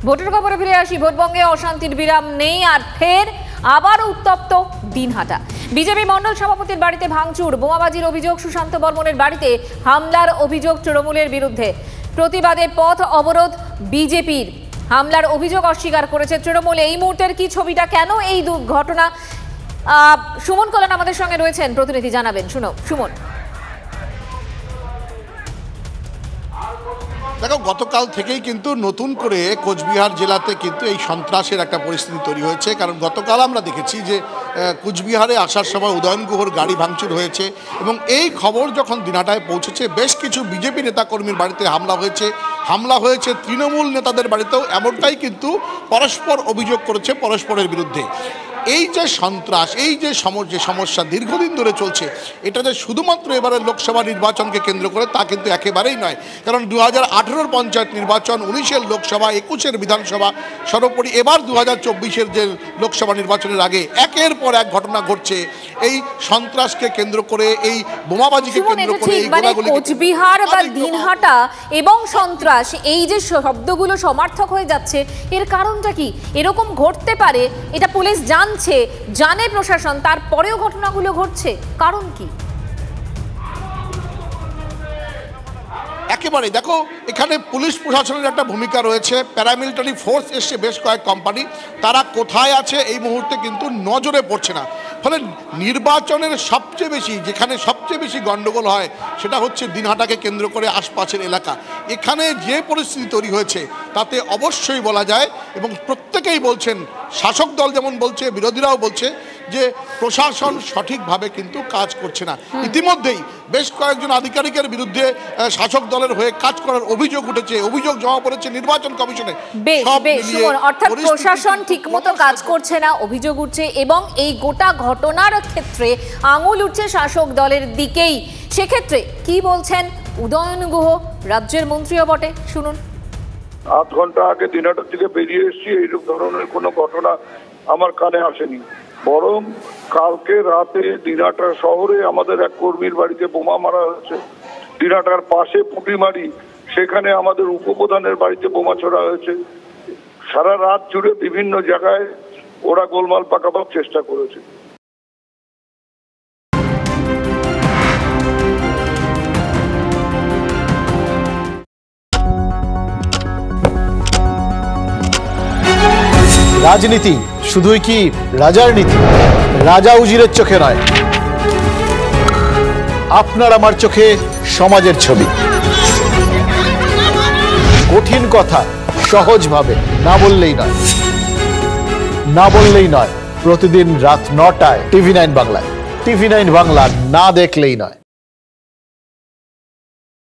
ভোটের খবরে ফিরে আসি। ভোটবঙ্গে অশান্তির বিরাম নেই, আর ফের আবার উত্তপ্ত দিনহাটা। বিজেপি মণ্ডল সভাপতির বাড়িতে ভাঙচুর, বোমাবাজির অভিযোগ, সুশান্ত বর্মনের বাড়িতে হামলার অভিযোগ তৃণমূলের বিরুদ্ধে। প্রতিবাদে পথ অবরোধ বিজেপির। হামলার অভিযোগ অস্বীকার করেছে তৃণমূল। এই মুহূর্তের কি ছবিটা, কেন এই ঘটনা? সুমন কল্যাণ আমাদের সঙ্গে রয়েছেন, প্রতিনিধি জানাবেন। শুনো সুমন। দেখো, গতকাল থেকেই কিন্তু নতুন করে কোচবিহার জেলাতে কিন্তু এই সন্ত্রাসের একটা পরিস্থিতি তৈরি হয়েছে। কারণ গতকাল আমরা দেখেছি যে কুচবিহারে আসার সময় উদয়ন গুহর গাড়ি ভাঙচুর হয়েছে, এবং এই খবর যখন দিনহাটায় পৌঁছেছে বেশ কিছু বিজেপি নেতাকর্মীর বাড়িতে হামলা হয়েছে তৃণমূল নেতাদের বাড়িতেও, এমনটাই কিন্তু পরস্পর অভিযোগ করেছে পরস্পরের বিরুদ্ধে। এই যে সন্ত্রাস, এই যে সমস্যা দীর্ঘদিন ধরে চলছে, এটা যে শুধুমাত্র এবারের লোকসভা নির্বাচনকে কেন্দ্র করে তা কিন্তু একেবারেই নয়। কারণ 2018-র পঞ্চায়েত নির্বাচন, 19-এর লোকসভা, 21-এর বিধানসভা, সর্বোপরি এবার 2024-এর যে লোকসভা নির্বাচনের আগে একের পর এক ঘটনা ঘটছে এই সন্ত্রাসকে কেন্দ্র করে, এই বোমাবাজিকে কেন্দ্র করে। কোচবিহার বা দিনহাটা এবং সন্ত্রাস, এই যে শব্দগুলো সমার্থক হয়ে যাচ্ছে, এর কারণটা কি? এরকম ঘটতে পারে, এটা পুলিশ জানে প্রশাসন, তারপরেও ঘটনাগুলো ঘটছে, কারণ কি? একেবারে দেখো, এখানে পুলিশ প্রশাসনের একটা ভূমিকা রয়েছে, প্যারামিলিটারি ফোর্স এসছে, বেশ কয়েক কোম্পানি, তারা কোথায় আছে এই মুহূর্তে কিন্তু নজরে পড়ছে না। ফলে নির্বাচনের যেখানে সবচেয়ে বেশি গন্ডগোল হয় সেটা হচ্ছে দিনহাটাকে কেন্দ্র করে আশপাশের এলাকা। এখানে যে পরিস্থিতি তৈরি হয়েছে তাতে অবশ্যই বলা যায়, এবং প্রত্যেকেই বলছেন, শাসক দল যেমন বলছে, বিরোধীরাও বলছে যে প্রশাসন সঠিকভাবে কিন্তু কাজ করছে না। ইতিমধ্যেই বেশ কয়েকজন আধিকারিকের বিরুদ্ধে শাসক দলের হয়ে কাজ করার অভিযোগ উঠেছে, অভিযোগ জমা পড়েছে নির্বাচন কমিশনে। অর্থাৎ প্রশাসন ঠিকমতো কাজ করছে না, অভিযোগ উঠছে, এবং এই গোটা ঘটনার ক্ষেত্রে আঙুল উঠছে শাসক দলের দিকেই। সেক্ষেত্রে কি বলছেন উদয়ন গুহ, রাজ্যের মন্ত্রীও বটে, শুনুন। আধ ঘন্টা আগে দিনহাটা থেকে বেরিয়ে এসেছি, এইরকম ধরনের কোনো ঘটনা আমার কানে আসেনি। বরং কালকে রাতে দিনহাটা শহরে আমাদের এক কর্মীর বাড়িতে বোমা মারা হয়েছে। দিনহাটার পাশে পুটিমারি, সেখানে আমাদের উপপ্রধানের বাড়িতে বোমা ছোড়া হয়েছে। সারা রাত জুড়ে বিভিন্ন জায়গায় ওরা গোলমাল পাকাবার চেষ্টা করেছে। রাজনীতি শুধুই কি রাজার নীতি? রাজা উজিরের চোখে নয়, আপনার আমার চোখে সমাজের ছবি। কঠিন কথা সহজভাবে না বললেই নয়। প্রতিদিন রাত 9টায় TV9 বাংলায়। TV9 বাংলা না দেখলেই নয়।